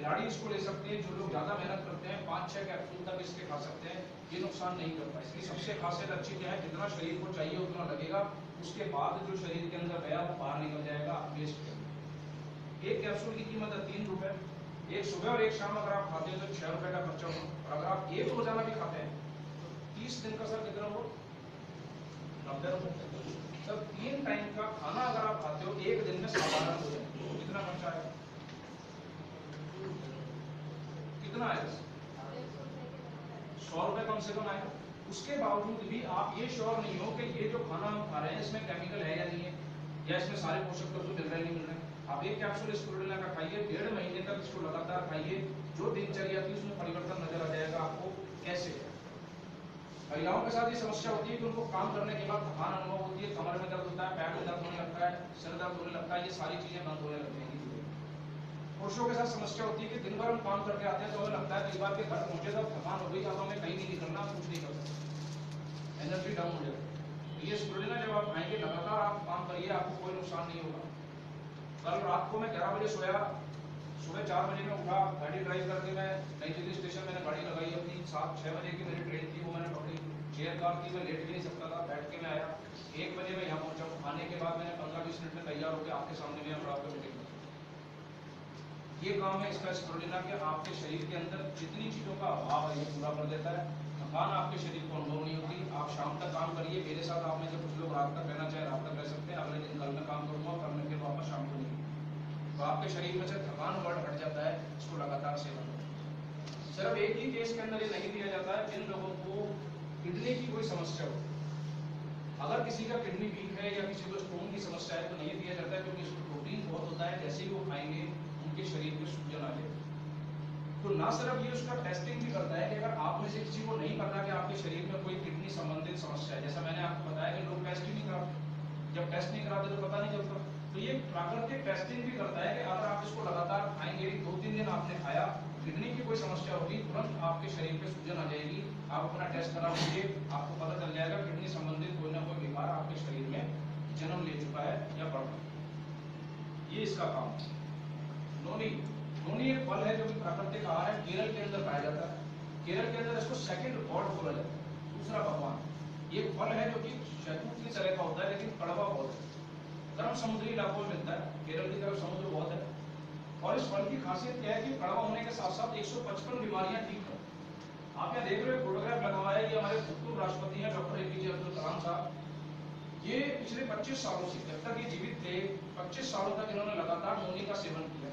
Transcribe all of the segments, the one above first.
खिलाड़ी इसको ले सकते हैं, जो लोग ज़्यादा मेहनत करते हैं 5-6 कैप्सूल तक इसके खा सकते हैं, ये नुकसान नहीं करता। इसकी सबसे खासियत अच्छी क्या है, जितना शरीर को चाहिए उतना लगेगा, उसके बाद जो शरीर के अंदर गया वो बाहर निकल जाएगा वेस्ट के अंदर। एक कैप्सूल की कीमत है 3 रुपये, एक सुबह और एक शाम अगर आप खाते हैं तो 6 रुपये का खर्चा होगा। और अगर आप एक रोजाना भी खाते हैं 30 दिन का सर कितना हो 90 रुपये। सर 3 टाइम का खाना अगर आप खाते हो एक दिन में साधारण हो जाए तो कितना खर्चा आएगा, कितना आएगा? 100 रुपये कम से कम आएगा। उसके बावजूद भी आप ये श्योर नहीं हो कि ये जो खाना हम खा रहे हैं इसमें केमिकल है या नहीं है, या इसमें सारे पोषक तत्व मिल रहे नहीं मिल रहे। आप एक कैप्सूल स्पिरुलिना का खाइए, 1.5 महीने तक इसको लगातार खाइए, जो दिनचर्या थी उसमें परिवर्तन नजर आ जाएगा आपको। कैसे? महिलाओं के साथ ये समस्या होती है कि उनको काम करने के बाद थकान अनुभव होती है, कमर में दर्द होता है, पैर में दर्द होने लगता है, सिर दर्द होने लगता है, ये सारी चीजें बंद होने लग जाएंगी। पुरुषों के साथ समस्या होती है कि दिन भर हम काम करके आते हैं तो हमें लगता है कई बार के घर पहुंचे तब थकान हो गई, अब हमें कहीं नहीं निकलना, कुछ नहीं कर सकते, एनर्जी डाउन हो जाएगी। ये स्पिरुलिना जब आप खाएंगे लगातार आप काम करिए, आपको कोई नुकसान नहीं होगा। कल रात को मैं 11 बजे सोया, सुबह 4 बजे में उठा, गाड़ी ड्राइव करके मैं नई दिल्ली स्टेशन मैंने गाड़ी लगाई अपनी, 7-6 बजे की मेरी ट्रेन थी, वो मैंने पकड़ी, चेयर कार थी, मैं लेट भी नहीं सकता था, बैठ के मैं आया, 1 बजे मैं यहाँ पहुंचा। आने के बाद मैंने 15-20 मिनट में तैयार होकर आपके सामने में खड़ा होकर मीटिंग। ये काम है इसका स्पिरुलिना के, आपके शरीर के अंदर जितनी चीजों का अभाव है ये पूरा कर देता है, थकान आपके शरीर को अनुभव नहीं होती। आप शाम तक काम करिए, मेरे साथ आप में से कुछ लोग रात तक रहना चाहे रात तक रह सकते हैं, अगले दिन कल में काम करूंगा, करने के वापस शाम को नहीं, तो आपके शरीर में से थकान वर्ड हट जाता है, इसको लगातार सेवन करें। सिर्फ एक ही केस के अंदर ये नहीं दिया जाता है, जिन लोगों को किडनी की कोई समस्या हो, अगर किसी का किडनी वीक है या किसी को स्टोन की समस्या है तो नहीं दिया जाता है, क्योंकि इसमें प्रोटीन बहुत होता है, जैसे ही वो खाएंगे उनके शरीर में सूजन आ जाएगी। तो ना सिर्फ ये उसका टेस्टिंग भी करता है कि अगर आप में से किसी को नहीं पता कि आपके शरीर में कोई किडनी संबंधित समस्या है, जैसा मैंने आपको बताया कि लोग टेस्ट ही नहीं कराते, जब टेस्ट नहीं कराते तो पता नहीं चलता, तो ये प्राकृतिक टेस्टिंग भी करता है कि अगर आप इसको लगातार खाएंगे, 2-3 दिन आपने खाया, किडनी की कोई समस्या होगी, तुरंत आपके शरीर पे सूजन आ जाएगी, आप अपना टेस्ट करा लीजिए, आपको पता चल जाएगा किडनी संबंधित कोई ना कोई बीमार आपके शरीर में जन्म ले चुका है या बढ़ रहा है। ये इसका काम है। नोनी, नोनी एक फल है जो कि प्राकृतिक आहार है, केरल के अंदर पाया जाता है, केरल के अंदर इसको सेकंड गॉड बोला जाता है, दूसरा भगवान। ये फल है जो कि शहतूत की तरह का होता है लेकिन कड़वा बहुत है, गर्म समुद्री इलाकों में मिलता है, केरल की तरफ समुद्र बहुत है। और इस फल की खासियत क्या है कि कड़वा होने के साथ साथ 155 बीमारियां ठीक है। आप यहाँ देख रहे हो फोटोग्राफ लगा हुआ है, ये हमारे भूतपूर्व राष्ट्रपति हैं डॉक्टर एपीजे अब्दुल कलाम साहब। ये पिछले 25 सालों से, जब तक ये जीवित थे 25 सालों तक इन्होंने लगातार नोनी का सेवन किया,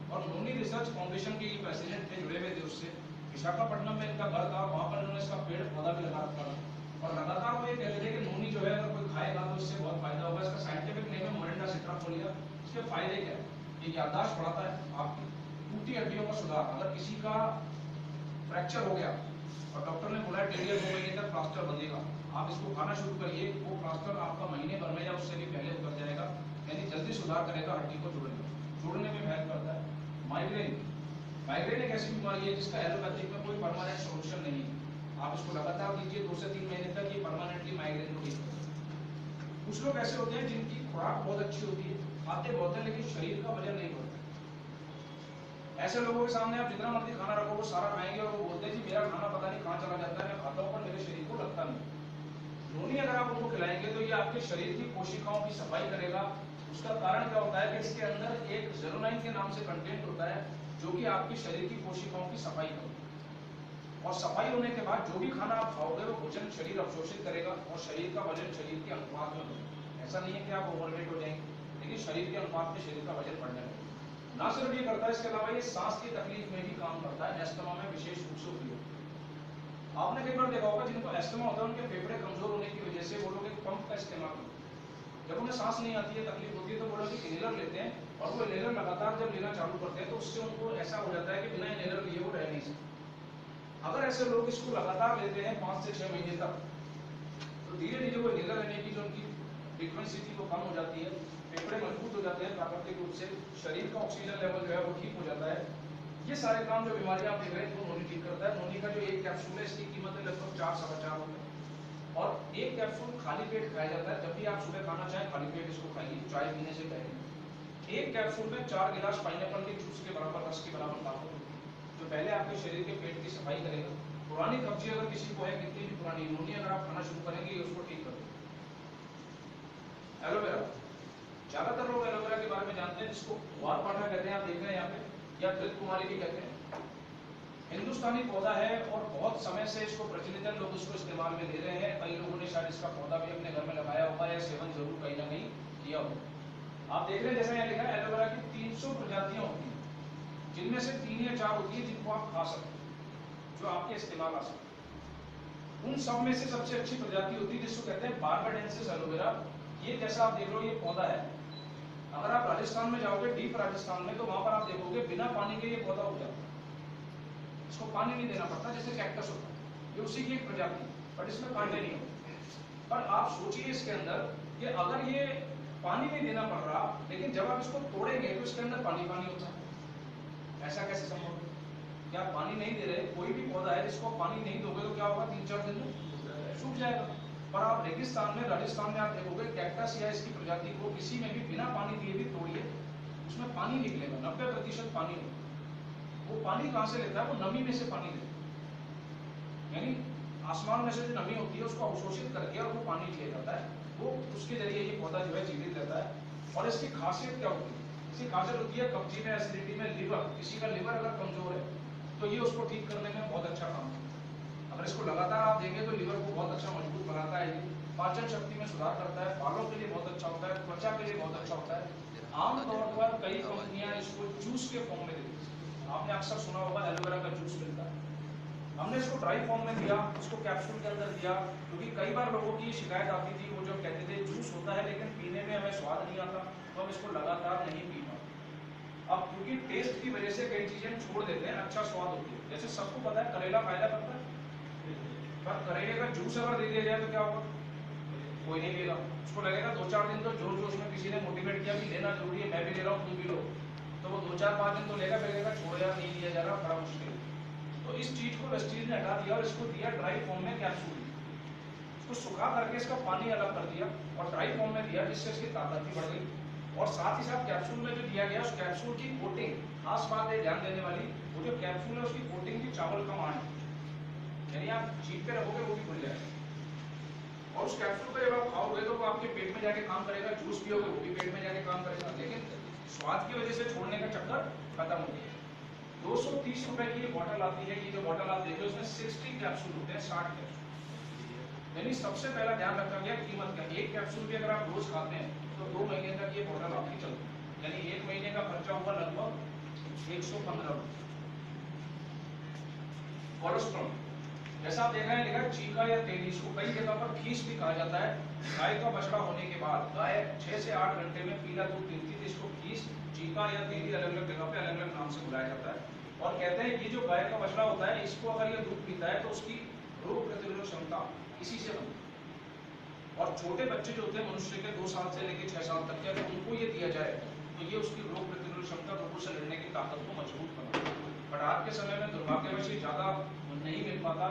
और नोनी रिसर्च फाउंडेशन के ये प्रेसिडेंट थे, जुड़े हुए थे उससे। विशाखापट्टनम में इनका घर था, वहां पर इन्होंने इसका पेड़ पौधा भी लगा रखा था, और लगातार वो ये कहते थे कि नोनी जो है अगर कोई खाएगा तो इससे बहुत फायदा होगा। इसका साइंटिफिक नेम है मोरिंडा सिट्राफोलिया। इसके फायदे क्या है? ये याददाश्त बढ़ाता है, आपकी टूटी हड्डियों का सुधार, अगर किसी का फ्रैक्चर हो गया और डॉक्टर ने बोला 1.5 या 2 महीने तक प्लास्टर बंधेगा, आप इसको खाना शुरू करिए, वो प्लास्टर आपका महीने भर में या उससे भी पहले उतर जाएगा, यानी जल्दी सुधार करेगा हड्डी को जोड़ने में हेल्प करता है। माइग्रेन, माइग्रेन एक ऐसी बीमारी है जिसका एलोपैथिक में कोई परमानेंट सोल्यूशन नहीं है, आप इसको लगातार दीजिए 2 से 3 महीने तक, ये परमानेंटली माइग्रेन को ठीक करता है। कुछ लोग ऐसे होते हैं जिनकी खुराक बहुत अच्छी होती है, खाते बहुत है लेकिन शरीर का वजन नहीं बढ़ता। ऐसे लोगों के सामने आप जितना मर्जी खाना रखो वो सारा खाएंगे और वो बोलते हैं जी मेरा खाना पता नहीं कहाँ चला जाता है, मैं खाता हूँ पर मेरे शरीर को लगता नहीं। नोनी अगर आप उनको खिलाएंगे तो ये आपके शरीर की कोशिकाओं की सफाई करेगा। उसका कारण क्या होता है कि इसके अंदर एक जेरोनाइन के नाम से कंटेंट होता है जो कि आपके शरीर की कोशिकाओं की सफाई करेगा, और सफाई होने के बाद जो भी खाना आप खाओगे वो भोजन शरीर अवशोषित करेगा और शरीर का वजन शरीर के अनुपात में होगा। ऐसा नहीं है कि आप ओवरवेट हो जाएंगे, लेकिन शरीर के अनुपात में शरीर का वजन बढ़ने लगेगा। ना सिर्फ ये करता है, इसके अलावा ये सांस की तकलीफ में भी काम करता है, एस्थमा में विशेष रूप से उपयोग। आपने कई बार देखा होगा जिनको एस्थमा होता है उनके फेफड़े कमजोर होने की वजह से वो लोग एक पंप का इस्तेमाल करते हैं, जब उन्हें सांस नहीं आती है, तकलीफ होती है, तो वो लोग इनहेलर लेते हैं, और वो इनहेलर लगातार जब लेना चालू करते हैं तो उससे उनको ऐसा हो जाता है कि बिना इनहेलर लिए वो रह नहीं सकते। अगर ऐसे लोग इसको लगातार लेते हैं 5 से 6 महीने तक, तो धीरे धीरे वो इनहेलर लेने की जो उनकी फ्रीक्वेंसी थी वो कम हो जाती है, फेफड़े मजबूत हो जाते हैं प्राकृतिक रूप से, शरीर का ऑक्सीजन लेवल जो है वो ठीक हो जाता है। ये सारे काम जो बीमारियां आप देख रहे हैं वो नोनी ठीक करता है। नोनी का जो एक कैप्सूल है इसकी कीमत है लगभग 4-4.5 रुपए, और एक कैप्सूल खाली पेट खाया जाता है। जब भी आप सुबह खाना चाहें खाली पेट इसको खाइए, चाय पीने से पहले। एक कैप्सूल में 4 गिलास पाइनएप्पल के जूस के बराबर, रस के बराबर ताकत तो पहले आपके शरीर के पेट की सफाई करेगा। पुरानी कब्जी अगर किसी को है, कितनी भी पुरानी इन्होंने, अगर आप खाना शुरू करेंगे ये उसको ठीक कर देगा। एलोवेरा, ज्यादातर लोग एलोवेरा के बारे में जानते हैं, जिसको वारपाठा कहते हैं, आप देख रहे हैं यहाँ पे, या घृत कुमारी भी कहते हैं। हिंदुस्तानी पौधा है और बहुत समय से इसको प्रचलित है, लोग इसको इस्तेमाल में ले रहे हैं। कई लोगों ने शायद इसका पौधा भी अपने घर में लगाया होगा या सेवन जरूर कहीं ना कहीं किया होगा। आप देख रहे हैं जैसा यहाँ लिखा है, एलोवेरा की 300 प्रजातियां होती हैं, जिनमें से 3 या 4 होती है जिनको आप खा सकते हैं, जो आपके इस्तेमाल आ सकते हैं। उन सब में से सबसे अच्छी प्रजाति होती है जिसको कहते हैं बार्बाडेंसिस एलोवेरा। ये जैसा आप देख रहे हो ये पौधा है। अगर आप राजस्थान में जाओगे, डीप राजस्थान में, तो वहां पर आप देखोगे बिना पानी के ये पौधा उग जाता है, इसको पानी नहीं देना पड़ता, जैसे कैक्टस होता है, ये उसी की एक प्रजाति है, बट इसमें कांटे नहीं होते। पर आप सोचिए इसके अंदर कि अगर ये पानी नहीं देना पड़ रहा, लेकिन जब आप इसको तोड़ेंगे तो इसके अंदर पानी पानी होता है, ऐसा कैसे संभव है? क्या आप पानी नहीं दे रहे? कोई भी पौधा है जिसको पानी नहीं दोगे तो क्या होगा, 3-4 दिन में सूख जाएगा। पर आप रेगिस्तान में, राजस्थान में आप देखोगे कैक्टस या इसकी प्रजाति को किसी में भी बिना पानी दिए भी तोड़िए, उसमें पानी निकलेगा, 90% पानी होगा। वो पानी कहां से लेता है? वो नमी में से पानी लेता है, यानी आसमान में से जो नमी होती है उसको अवशोषित करके और वो पानी ले जाता है, वो उसके जरिए ये पौधा जो है जीवित रहता है। और इसकी खासियत क्या होती है? इसकी खासियत होती है कब्जी में, एसिडिटी में, लिवर, किसी का लिवर अगर कमजोर है तो ये उसको ठीक करने में बहुत अच्छा काम करता है। अगर इसको लगातार आप देंगे तो लिवर को बहुत अच्छा मजबूत बनाता है, पाचन शक्ति में सुधार करता है, बालों के लिए बहुत अच्छा होता है, त्वचा के लिए बहुत अच्छा होता है। आमतौर पर कई कंपनियां इसको जूस के फॉर्म में देती है, आपने अक्सर सुना होगा एलोवेरा का जूस मिलता है। हमने इसको ड्राई फॉर्म में दिया, इसको कैप्सूल के अंदर दिया, क्योंकि कई बार लोगों की शिकायत आती थी, वो जो कहते थे जूस होता है लेकिन पीने में हमें स्वाद नहीं आता, तो हम इसको लगातार नहीं पी पाते। अब क्योंकि टेस्ट की वजह से कई चीजें छोड़ देते हैं, अच्छा स्वाद होती है। जैसे सबको पता है करेला फायदा करता है, पर करेले का जूस अगर दे दिया जाए तो क्या होगा? कोई नहीं लेगा, उसको लगेगा 2-4 दिन तो जोर जोश में किसी ने मोटिवेट किया कि लेना जरूरी है, मैं भी ले रहा हूँ, तुम भी लो, तो वो 2-4-5 दिन तो लेगा, फिर लेगा छोड़ यार नहीं लिया जा रहा, बड़ा मुश्किल। तो इस चीज को वेस्टीज ने हटा दिया और इसको दिया ड्राई फॉर्म में कैप्सूल, इसको सुखा करके इसका पानी अलग कर दिया और ड्राई फॉर्म में दिया, जिससे इसकी ताकत भी बढ़ गई। और साथ ही साथ कैप्सूल में जो दिया गया उस कैप्सूल की कोटिंग, खास बात है ध्यान देने वाली, वो जो कैप्सूल है उसकी कोटिंग भी चावल का मान है, यानी आप जीप पे रखोगे वो भी खुल जाएगा। और उस कैप्सूल को जब आप खाओगे तो वो आपके पेट में जाके काम करेगा, जूस पियोगे वो भी पेट में जाके काम करेगा, लेकिन स्वाद की वजह से छोड़ने का चक्कर खत्म हो गया। 230 रुपए की ये बॉटल आती है, ये जो बॉटल आप देख रहे हो इसमें 60 कैप्सूल होते हैं, 60 कैप्सूल। यानी सबसे पहला ध्यान रखा गया कीमत का। एक कैप्सूल भी अगर आप रोज खाते हैं तो 2 महीने तक ये बॉटल आपकी चलती है, यानी 1 महीने का खर्चा हुआ लगभग 115 रुपए। कोलेस्ट्रॉल, जैसा आप देख रहे हैं लिखा है चीका या तेली, इसको कई जगह पर खीस भी कहा जाता है। गाय का बछड़ा होने के बाद गाय 6 से 8 घंटे में पीला दूध पीती थी, इसको खीस, चीका या तेली अलग अलग जगह पे अलग अलग नाम से बुलाया जाता है। और कहते हैं ये जो गाय का बछड़ा होता है, इसको अगर ये दूध पीता है तो उसकी रोग प्रतिरोधक क्षमता इसी से बनती है। और छोटे बच्चे जो होते हैं मनुष्य के 2 साल से लेकर 6 साल तक के, अगर उनको ये दिया जाए तो ये उसकी रोग प्रतिरोधक क्षमता, रोगों से लड़ने की ताकत को मजबूत बनाता है। बट आज के समय में दुर्भाग्यवश ये ज्यादा नहीं मिल पाता,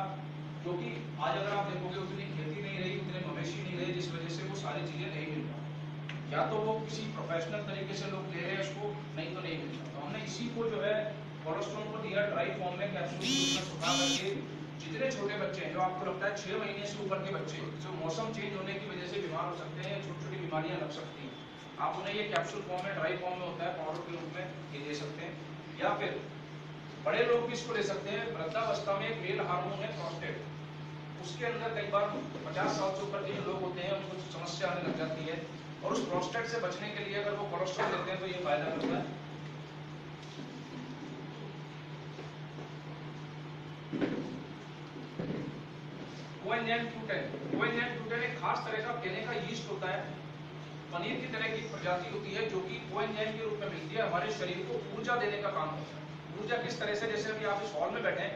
क्योंकि आज अगर आप देखोगे उतनी खेती नहीं रही, उतने मवेशी नहीं रहे, जिस वजह से वो सारी चीजें नहीं मिल पाती। या तो वो किसी प्रोफेशनल तरीके से लोग ले रहे हैं इसको, नहीं तो नहीं मिलता। तो हमने इसी को जो है कोलेस्ट्रॉल को दिया ड्राई फॉर्म में कैप्सूल में सुखा करके। जितने छोटे बच्चे हैं, जो आपको लगता है 6 महीने से ऊपर के बच्चे जो मौसम चेंज होने की वजह से बीमार हो सकते हैं, छोटी छोटी बीमारियां लग सकती हैं, आप उन्हें ये कैप्सूल फॉर्म में, ड्राई फॉर्म में होता है, पाउडर के रूप में ये दे सकते हैं। या फिर बड़े लोग भी इसको ले सकते हैं। वृद्धावस्था में एक मेल हार्मोन है प्रोस्टेट, उसके अंदर कई बार 50 साल से ऊपर के जो लोग होते हैं उनको समस्या आने लग जाती है, और उस प्रोस्टेट से बचने के लिए अगर वो कोलेस्ट्रॉल लेते हैं तो ये फायदा करता है। कोएंजाइम एक खास तरह का केले का यीस्ट होता है, पनीर की तरह की प्रजाति होती है, जो कि कोएंजाइम के रूप में मिलती है, हमारे शरीर को ऊर्जा देने का काम करता है। ऊर्जा किस तरह से? जैसे अभी आप इस हॉल में बैठे हैं,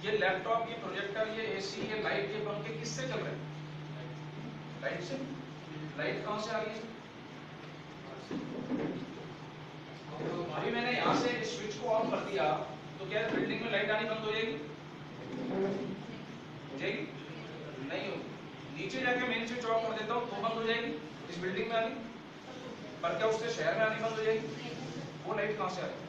ये लैपटॉप, ये प्रोजेक्टर, ये एसी, ये लाइट, ये पंखे किससे चल रहे हैं? लाइट से। लाइट कहां से आ रही है? अभी मैंने यहाँ से स्विच को ऑन कर दिया तो क्या बिल्डिंग में लाइट आनी बंद हो जाएगी? हो जाएगी? नहीं होगी। नीचे जाके मेन स्विच ऑफ कर देता हूँ तो बंद हो जाएगी इस बिल्डिंग में आनी, पर क्या उससे शहर में आनी बंद हो जाएगी? वो लाइट कहां से आ रही है?